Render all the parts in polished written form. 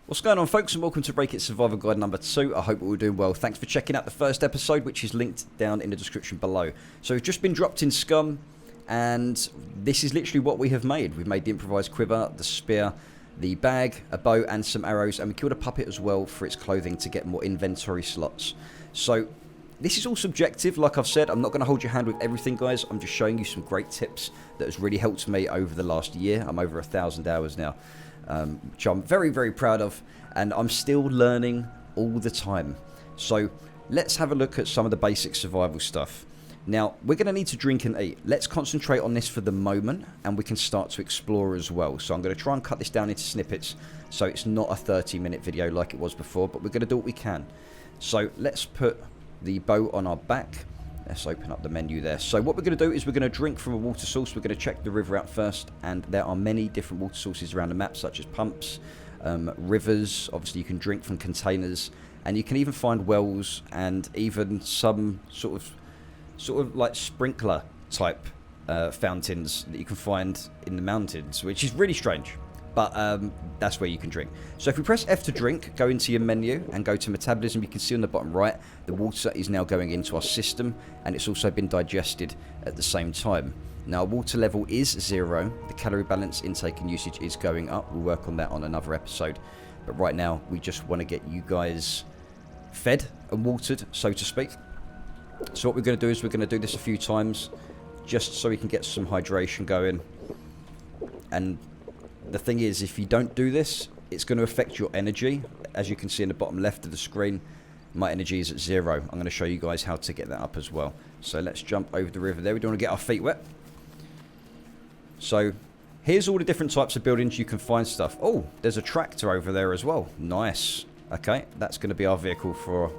What's going on, folks, and welcome to RayKit's Survival Guide number 2. I hope we're all doing well. Thanks for checking out the first episode, which is linked down in the description below. So we've just been dropped in Scum, and this is literally what we have made. We've made the improvised quiver, the spear, the bag, a bow, and some arrows, and we killed a puppet as well for its clothing to get more inventory slots. So this is all subjective, like I've said. I'm not going to hold your hand with everything, guys. I'm just showing you some great tips that has really helped me over the last year. I'm over 1,000 hours now. Which I'm very, very proud of, and I'm still learning all the time. So let's have a look at some of the basic survival stuff. Now, we're going to need to drink and eat. Let's concentrate on this for the moment, and we can start to explore as well. So I'm going to try and cut this down into snippets, so it's not a 30-minute video like it was before, but we're going to do what we can. So let's put the bow on our back. Let's open up the menu there. So what we're going to do is we're going to drink from a water source. We're going to check the river out first, and there are many different water sources around the map, such as pumps, rivers. Obviously, you can drink from containers, and you can even find wells and even some sort of like sprinkler type fountains that you can find in the mountains, which is really strange. But that's where you can drink. So if we press F to drink, go into your menu and go to metabolism, you can see on the bottom right, the water is now going into our system, and it's also been digested at the same time. Now, our water level is 0. The calorie balance, intake and usage is going up. We'll work on that on another episode. But right now, we just want to get you guys fed and watered, so to speak. So what we're going to do is we're going to do this a few times, just so we can get some hydration going. And the thing is, if you don't do this, it's going to affect your energy. As you can see in the bottom left of the screen, my energy is at 0. I'm going to show you guys how to get that up as well. So let's jump over the river there. We don't want to get our feet wet. So here's all the different types of buildings you can find stuff. Oh, there's a tractor over there as well. Nice. Okay, that's going to be our vehicle for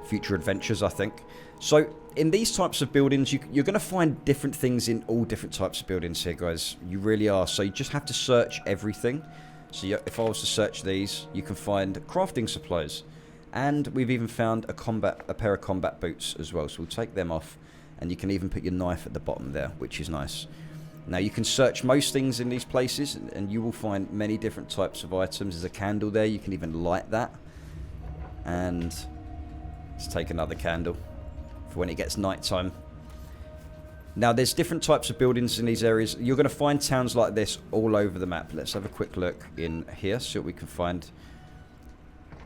future adventures, I think. So in these types of buildings, you're going to find different things in all different types of buildings here, guys. You really are. So you just have to search everything. So if I was to search these, you can find crafting supplies. And we've even found a pair of combat boots as well. So we'll take them off. And you can even put your knife at the bottom there, which is nice. Now you can search most things in these places, and you will find many different types of items. There's a candle there. You can even light that. And let's take another candle for when it gets nighttime. Now, there's different types of buildings in these areas. You're going to find towns like this all over the map. Let's have a quick look in here, see what we can find.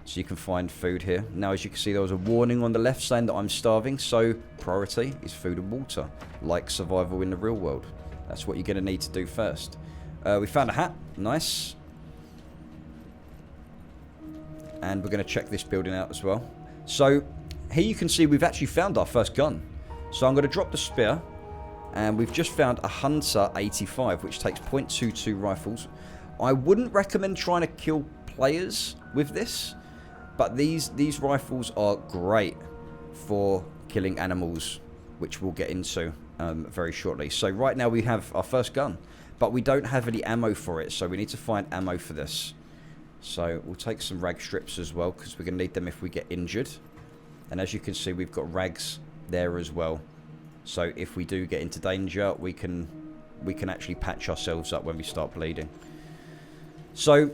So you can find food here. Now, as you can see, there was a warning on the left saying that I'm starving, so priority is food and water, like survival in the real world. That's what you're going to need to do first. We found a hat. Nice. And we're going to check this building out as well. So here you can see we've actually found our first gun. So I'm going to drop the spear, and we've just found a Hunter 85, which takes .22 rifles. I wouldn't recommend trying to kill players with this, but these rifles are great for killing animals, which we'll get into very shortly. So right now we have our first gun, but we don't have any ammo for it, so we need to find ammo for this. So we'll take some rag strips as well, because we're going to need them if we get injured. And as you can see, we've got rags there as well. So if we do get into danger, we can actually patch ourselves up when we start bleeding. So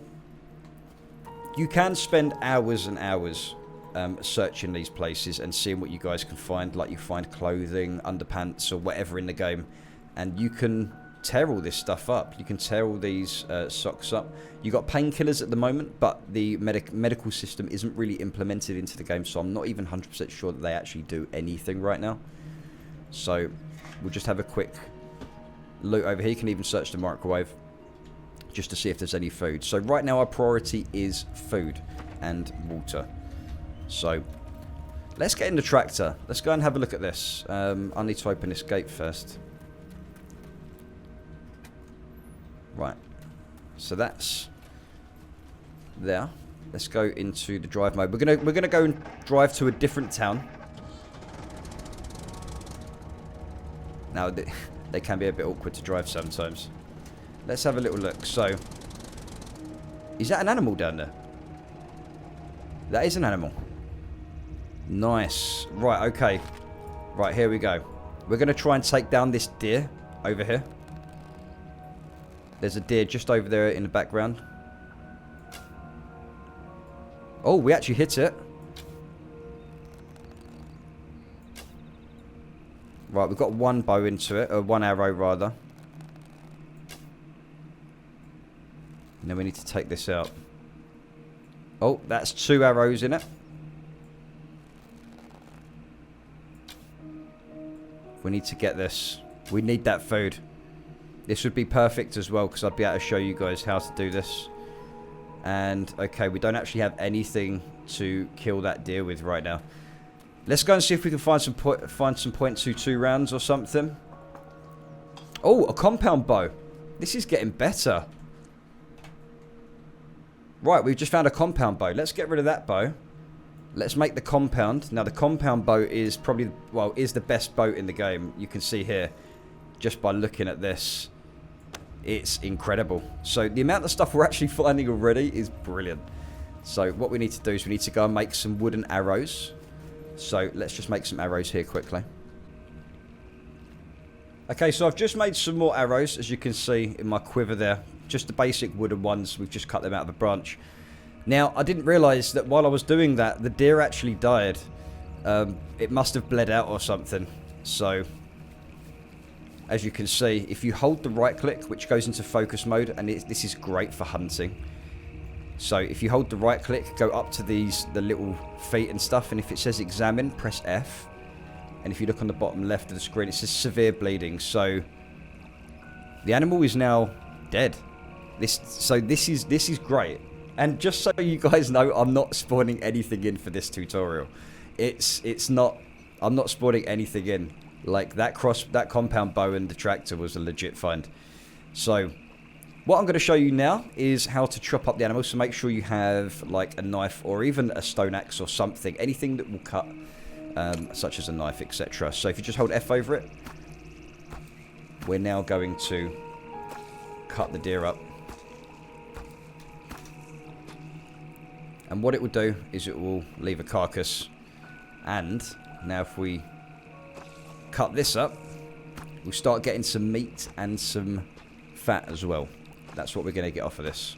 you can spend hours and hours searching these places and seeing what you guys can find. Like you find clothing, underpants, or whatever in the game. And you can tear all this stuff up. You can tear all these socks up. You got painkillers at the moment, but the medical system isn't really implemented into the game, so I'm not even 100% sure that they actually do anything right now. So we'll just have a quick look over here. You can even search the microwave just to see if there's any food. So right now our priority is food and water. So let's get in the tractor. Let's go and have a look at this. I need to open this gate first. Right, so that's there. Let's go into the drive mode. We're gonna go and drive to a different town. Now they can be a bit awkward to drive sometimes. Let's have a little look. So, is that an animal down there? That is an animal. Nice. Right. Okay. Right, here we go. We're gonna try and take down this deer over here. There's a deer just over there in the background. Oh, we actually hit it. Right, we've got one bow into it, or one arrow rather. And then we need to take this out. Oh, that's 2 arrows in it. We need to get this. We need that food. This would be perfect as well, because I'd be able to show you guys how to do this. And, okay, we don't actually have anything to kill that deer with right now. Let's go and see if we can find some .22 rounds or something. Oh, a compound bow. This is getting better. Right, we've just found a compound bow. Let's get rid of that bow. Let's make the compound. Now, the compound bow is probably, well, is the best bow in the game. You can see here, just by looking at this, it's incredible. So, the amount of stuff we're actually finding already is brilliant. So, what we need to do is we need to go and make some wooden arrows. So, let's just make some arrows here quickly. Okay, so I've just made some more arrows, as you can see in my quiver there. Just the basic wooden ones. We've just cut them out of a branch. Now, I didn't realise that while I was doing that, the deer actually died. It must have bled out or something. So, as you can see, if you hold the right click, which goes into focus mode, and this is great for hunting. So, if you hold the right click, go up to the little feet and stuff, and if it says examine, press F. And if you look on the bottom left of the screen, it says severe bleeding. So, the animal is now dead. This is great. And just so you guys know, I'm not spawning anything in for this tutorial. I'm not spawning anything in. Like that compound bow and the tractor was a legit find. So, what I'm going to show you now is how to chop up the animal. So make sure you have like a knife or even a stone axe or something. Anything that will cut, such as a knife, etc. So if you just hold F over it, we're now going to cut the deer up. And what it will do is it will leave a carcass. And now if we cut this up, we'll start getting some meat and some fat as well. That's what we're going to get off of this.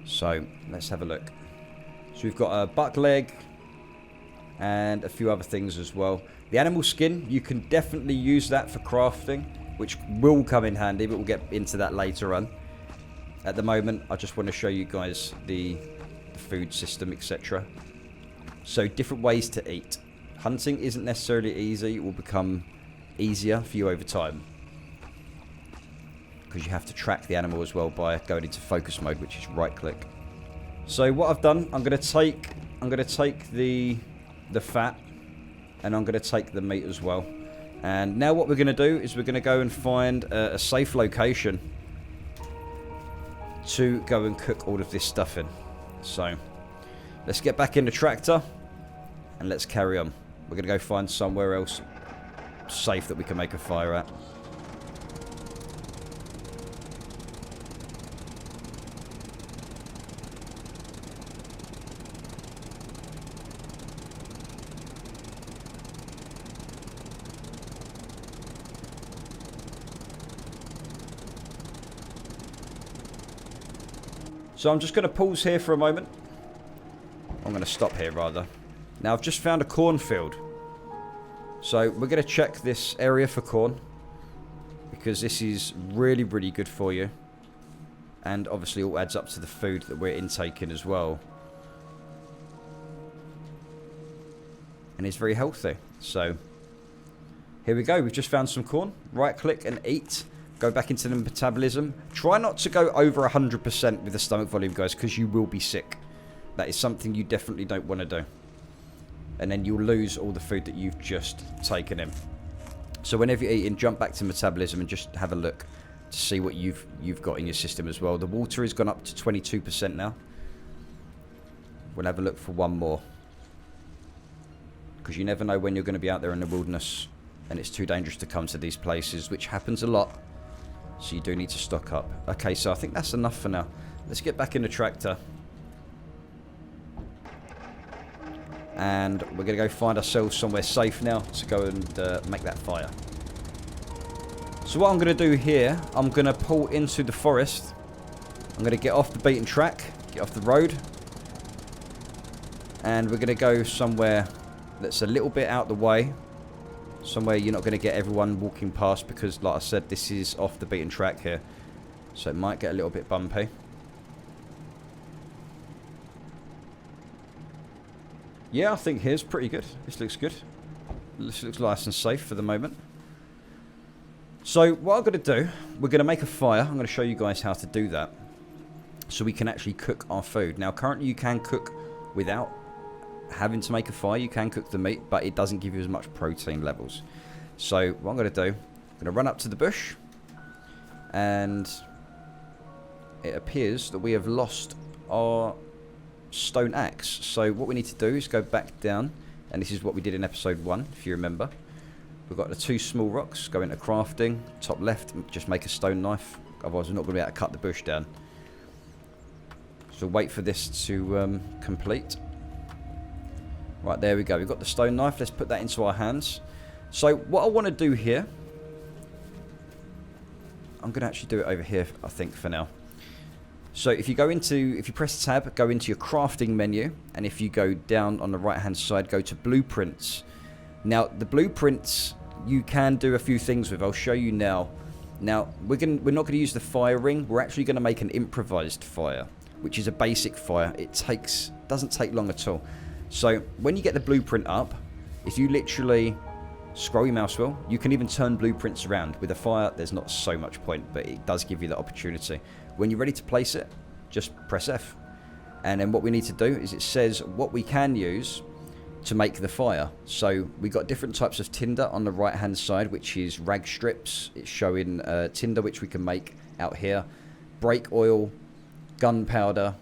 So, let's have a look. So we've got a buck leg and a few other things as well. The animal skin, you can definitely use that for crafting, which will come in handy, but we'll get into that later on. At the moment, I just want to show you guys the food system, etc. So, different ways to eat. Hunting isn't necessarily easy. It will become easier for you over time, because you have to track the animal as well by going into focus mode, which is right click. So what I've done, I'm going to take the fat, and I'm going to take the meat as well. And now what we're going to do is we're going to go and find a safe location to go and cook all of this stuff in. So let's get back in the tractor and let's carry on. We're going to go find somewhere else safe that we can make a fire at. So I'm just going to pause here for a moment. I'm going to stop here rather. Now I've just found a cornfield. So we're going to check this area for corn, because this is really, really good for you. And obviously all adds up to the food that we're intaking as well. And it's very healthy. So here we go. We've just found some corn. Right click and eat. Go back into the metabolism. Try not to go over 100% with the stomach volume, guys, because you will be sick. That is something you definitely don't want to do. And then you'll lose all the food that you've just taken in. So whenever you're eating, jump back to metabolism and just have a look to see what you've got in your system as well. The water has gone up to 22% now. We'll have a look for one more, because you never know when you're going to be out there in the wilderness and it's too dangerous to come to these places, which happens a lot. So you do need to stock up. Okay, so I think that's enough for now. Let's get back in the tractor. And we're going to go find ourselves somewhere safe now to go and make that fire. So what I'm going to do here, I'm going to pull into the forest. I'm going to get off the beaten track, get off the road. And we're going to go somewhere that's a little bit out the way. Somewhere you're not going to get everyone walking past because, like I said, this is off the beaten track here. So it might get a little bit bumpy. Yeah, I think here's pretty good. This looks good. This looks nice and safe for the moment. So what I'm going to do, we're going to make a fire. I'm going to show you guys how to do that. So we can actually cook our food. Now, currently you can cook without having to make a fire. You can cook the meat, but it doesn't give you as much protein levels. So what I'm going to do, I'm going to run up to the bush. And it appears that we have lost our stone axe. So what we need to do is go back down. And this is what we did in episode 1, if you remember. We've got the 2 small rocks, go into crafting. Top left, just make a stone knife. Otherwise we're not going to be able to cut the bush down. So wait for this to complete. Right, there we go. We've got the stone knife. Let's put that into our hands. So what I want to do here, I'm going to actually do it over here, I think, for now. So if you press tab, go into your crafting menu, and if you go down on the right hand side, go to blueprints. Now the blueprints you can do a few things with. I'll show you now. Now we're not going to use the fire ring. We're actually going to make an improvised fire, which is a basic fire. It doesn't take long at all. So when you get the blueprint up, if you literally scroll your mouse wheel, you can even turn blueprints around. With a fire, there's not so much point, but it does give you the opportunity. When you're ready to place it, just press F. And then what we need to do is it says what we can use to make the fire. So we got different types of tinder on the right hand side, which is rag strips. It's showing tinder, which we can make out here. Brake oil, gunpowder,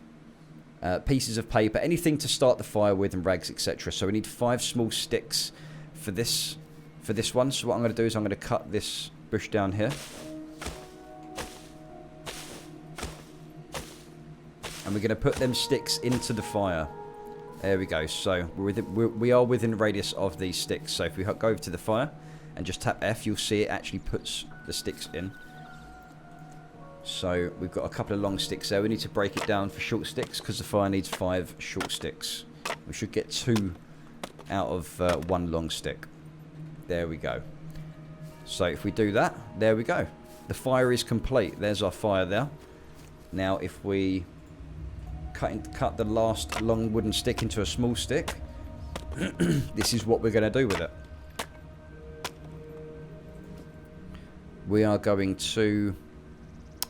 pieces of paper, anything to start the fire with, and rags, etc. So we need 5 small sticks for this one. So what I'm going to do is I'm going to cut this bush down here. And we're going to put them sticks into the fire. There we go. So we are within the radius of these sticks. So if we go over to the fire and just tap F, you'll see it actually puts the sticks in. So we've got a couple of long sticks there. We need to break it down for short sticks because the fire needs 5 short sticks. We should get 2 out of 1 long stick. There we go. So if we do that, there we go. The fire is complete. There's our fire there. Now if we cut the last long wooden stick into a small stick, this is what we're going to do with it. We are going to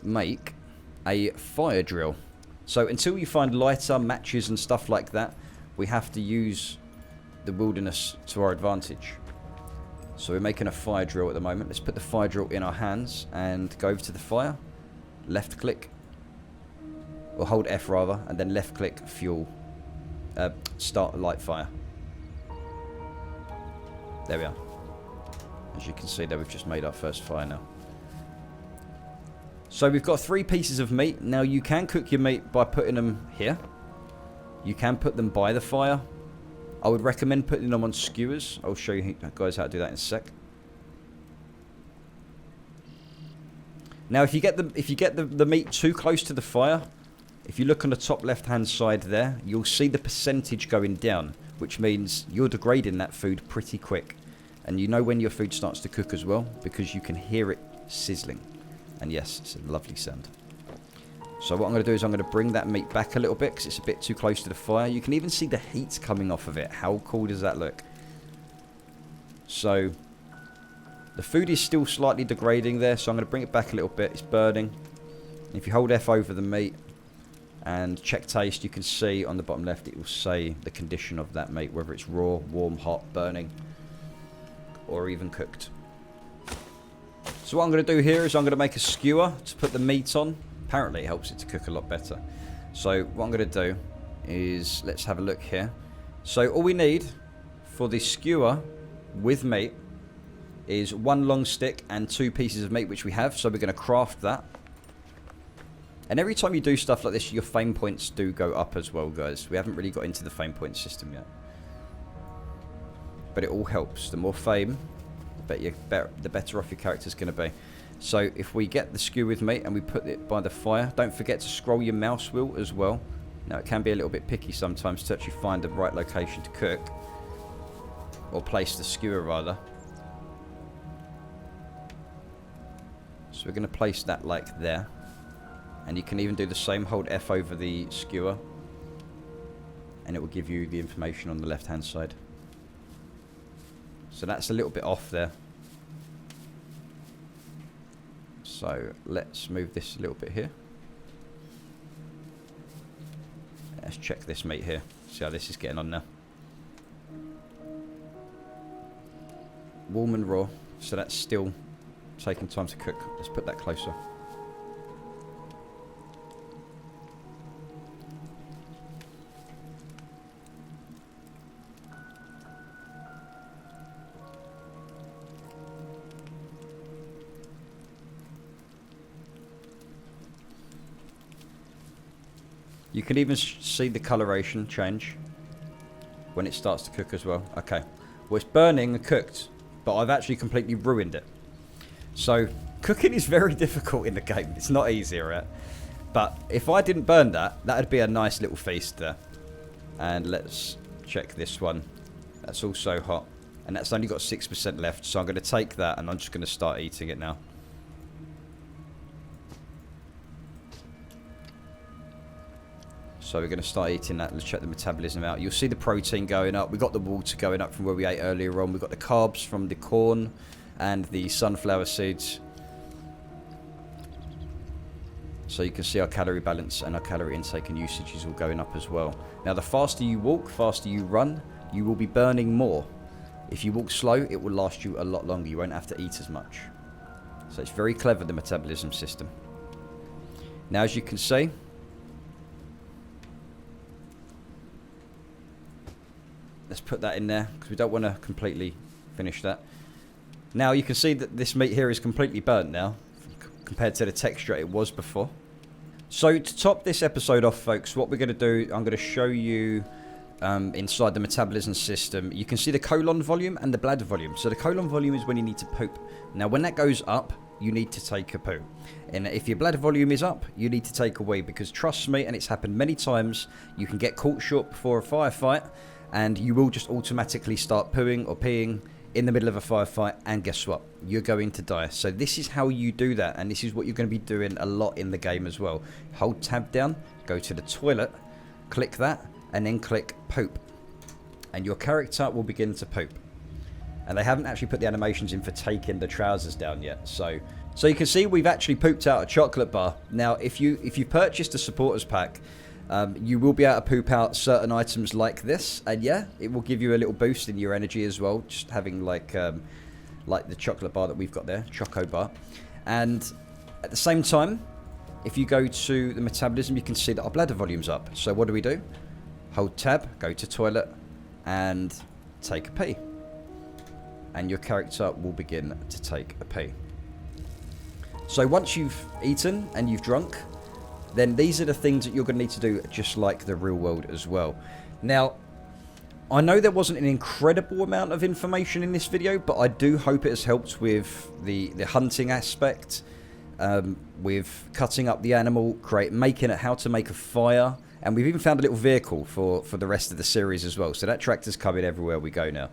make a fire drill. So until you find lighter, matches and stuff like that, we have to use the wilderness to our advantage. So we're making a fire drill at the moment. Let's put the fire drill in our hands and go over to the fire. Left click. Or hold F rather, and then left click fuel. Start a light fire. There we are. As you can see there, we've just made our first fire now. So we've got 3 pieces of meat. Now you can cook your meat by putting them here. You can put them by the fire. I would recommend putting them on skewers. I'll show you guys how to do that in a sec. Now if you get the meat too close to the fire, if you look on the top left hand side there, you'll see the percentage going down, which means you're degrading that food pretty quick. And you know when your food starts to cook as well, because you can hear it sizzling. And yes, it's a lovely sound. So what I'm going to do is I'm going to bring that meat back a little bit because it's a bit too close to the fire. You can even see the heat coming off of it. How cool does that look? So the food is still slightly degrading there, so I'm going to bring it back a little bit. It's burning. And if you hold F over the meat and check taste, you can see on the bottom left it will say the condition of that meat, whether it's raw, warm, hot, burning, or even cooked. So what I'm going to do here is I'm going to make a skewer to put the meat on. Apparently it helps it to cook a lot better. So what I'm going to do is, let's have a look here. So all we need for the skewer with meat is 1 long stick and 2 pieces of meat, which we have. So we're going to craft that. And every time you do stuff like this, your fame points do go up as well, guys. We haven't really got into the fame point system yet. But it all helps. The more fame, the better off your character's going to be. So if we get the skewer with meat and we put it by the fire, don't forget to scroll your mouse wheel as well Now, it can be a little bit picky sometimes to actually find the right location to cook. Or place the skewer, rather. So we're going to place that like there. And you can even do the same, hold F over the skewer. And it will give you the information on the left-hand side. So that's a little bit off there. So let's move this a little bit here. Let's check this meat here. See how this is getting on now. Warm and raw. So that's still taking time to cook. Let's put that closer. You can even see the coloration change when it starts to cook as well. Okay. Well, it's burning and cooked, but I've actually completely ruined it. So, cooking is very difficult in the game. It's not easy, right? But if I didn't burn that, that'd be a nice little feast there. And let's check this one. That's also hot. And that's only got 6% left. So I'm going to take that and I'm just going to start eating it now. So we're going to start eating that. Let's check the metabolism out. You'll see the protein going up. We've got the water going up from where we ate earlier on. We've got the carbs from the corn and the sunflower seeds. So you can see our calorie balance and our calorie intake and usage is all going up as well. Now, the faster you walk, faster you run, you will be burning more. If you walk slow, it will last you a lot longer. You won't have to eat as much. So it's very clever, the metabolism system. Now, as you can see, let's put that in there because we don't want to completely finish that. Now you can see that this meat here is completely burnt now compared to the texture it was before. So to top this episode off, folks, what we're going to do, I'm going to show you inside the metabolism system. You can see the colon volume and the bladder volume. So the colon volume is when you need to poop. Now when that goes up, you need to take a poo. And if your bladder volume is up, you need to take a wee, because trust me, and it's happened many times, you can get caught short before a firefight and you will just automatically start pooing or peeing in the middle of a firefight, and guess what? You're going to die. So this is how you do that, and this is what you're going to be doing a lot in the game as well. Hold tab down, go to the toilet, click that, and then click poop. And your character will begin to poop. And they haven't actually put the animations in for taking the trousers down yet. So you can see we've actually pooped out a chocolate bar. Now, if you purchased a supporters pack, you will be able to poop out certain items like this, and yeah, it will give you a little boost in your energy as well, just having like the chocolate bar that we've got there, Choco Bar. And at the same time, if you go to the metabolism, you can see that our bladder volume's up. So what do? Hold tab, go to toilet, and take a pee. And your character will begin to take a pee. So once you've eaten and you've drunk, then these are the things that you're going to need to do just like the real world as well. Now, I know there wasn't an incredible amount of information in this video, but I do hope it has helped with the hunting aspect, with cutting up the animal, making it how to make a fire, and we've even found a little vehicle for the rest of the series as well. So that tractor's coming everywhere we go now.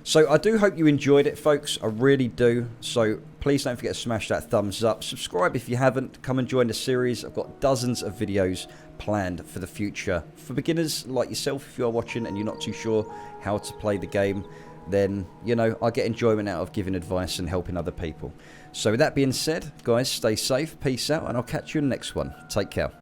So I do hope you enjoyed it, folks. I really do. So please don't forget to smash that thumbs up. Subscribe if you haven't. Come and join the series. I've got dozens of videos planned for the future. For beginners like yourself, if you are watching and you're not too sure how to play the game, then, you know, I get enjoyment out of giving advice and helping other people. So with that being said, guys, stay safe, peace out, and I'll catch you in the next one. Take care.